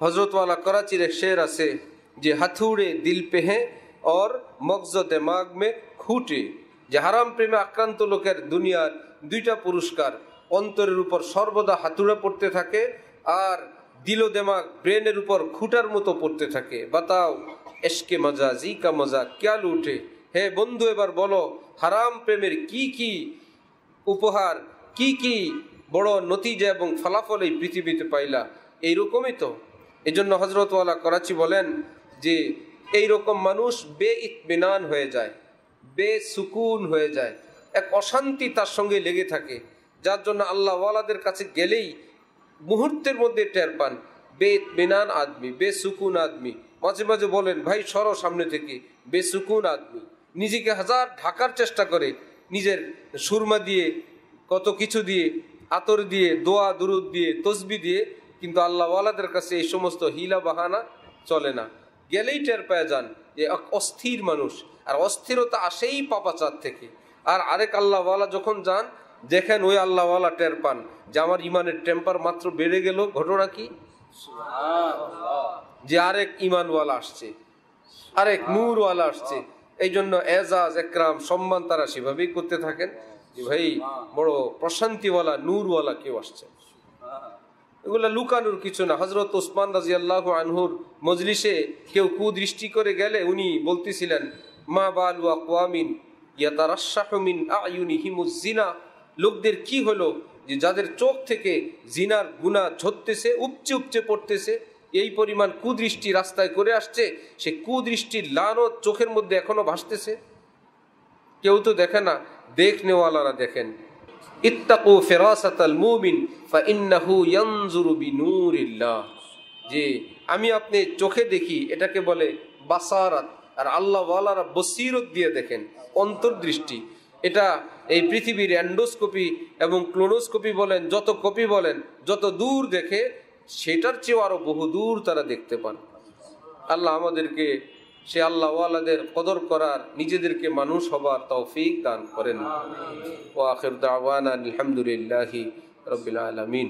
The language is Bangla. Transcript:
हजरत वाला कराचीर एक शेर আছে যে হাথুড়ে দিল पे हैं और मगज दिमाग में खूटे। যে হারাম প্রেমে আক্রান্ত লোকের দুনিয়ার দুইটা পুরস্কার, অন্তরের উপর সর্বদা হাতুড়ে পড়তে থাকে আর দিল দিমাগ ব্রেনের উপর খুঁটার মতো পড়তে থাকে। বাতাও এশকে মজা জি কা মজা ক্যা লুটে। হে বন্ধু, এবার বলো হারাম প্রেমের কি কি উপহার, কি কি বড় নতিজা এবং ফলাফল এই পৃথিবীতে পাইলা। এইরকমই তো। এই জন্য হজরত ওয়ালা করাচি বলেন যে এইরকম মানুষ বেইতমিনান হয়ে যায়, বেসুকুন হয়ে যায়, এক অশান্তি তার সঙ্গে লেগে থাকে, যার জন্য আল্লাহ ওয়ালাদের কাছে গেলেই মুহূর্তের মধ্যে টের পান বেইতমিনান আদমি, বেসুকুন আদমি। মাঝে মাঝে বলেন ভাই সরো সামনে থেকে, বেসুকুন আদমি। নিজেকে হাজার ঢাকার চেষ্টা করে, নিজের সুরমা দিয়ে, কত কিছু দিয়ে, আতর দিয়ে, দোয়া দুরুদ দিয়ে, তসবি দিয়ে, কিন্তু আল্লাহ ওয়ালাদের কাছে এই সমস্ত হিলা বাহানা চলে না। গেলেই টের পেয়ে যান যে অস্থির মানুষ, আর অস্থিরতা আসেই পাপাচার থেকে। আর আরেক আল্লাহওয়ালা যখন যান দেখেন ওই আল্লাহওয়ালা টের পান যে আমার ইমানের টেম্পার মাত্র বেড়ে গেল। ঘটনা কি? যে আরেক ইমানওয়ালা আসছে, আরেক নূরওয়ালা আসছে। এই জন্য এজাজ একরাম সম্মান তারা সেভাবেই করতে থাকেন যে ভাই বড় প্রশান্তিওয়ালা নূরওয়ালা কেউ আসছে। এগুলা লুকানোর কিছু না। হজরত ওসমান রাদিয়াল্লাহু আনহুর মজলিসে কেউ কুদৃষ্টি করে গেলে উনি বলতেছিলেন মা বালু আকওয়ামিন ইয়াতারাশাহু মিন আয়ুনিহিমুজ জিনা। লোকদের কি হলো যে যাদের চোখ থেকে জিনার গুনাহ ঝরতেছে, উপচে উপচে পড়তেছে, এই পরিমাণ কুদৃষ্টি রাস্তায় করে আসছে, সে কুদৃষ্টির লানত চোখের মধ্যে এখনো ভাসতেছে। কেউ তো দেখে না, দেখনেওয়ালারা দেখেন। ইত্তাকু ফিরাসাতাল মুমিন ফাইন্নাহু ইয়ানজুরু বিনূরিল্লাহ। যে আমি আপনি চোখে দেখি এটাকে বলে বাসারাত, আর আল্লাহ ওয়ালারা বসিরত দিয়ে দেখেন, অন্তর্দৃষ্টি। এটা এই পৃথিবীর অ্যান্ডোস্কোপি এবং ক্লোনোস্কোপি বলেন, যত কপি বলেন, যত দূর দেখে সেটার চেয়েও আরো বহু দূর তারা দেখতে পান। আল্লাহ আমাদেরকে সে আল্লাহ ওয়ালাদের কদর করার, নিজেদেরকে মানুষ হবার তৌফিক দান করেন। ওয়া আখির দাওয়ানা আলহামদুলিল্লাহি রাব্বিল আলামিন।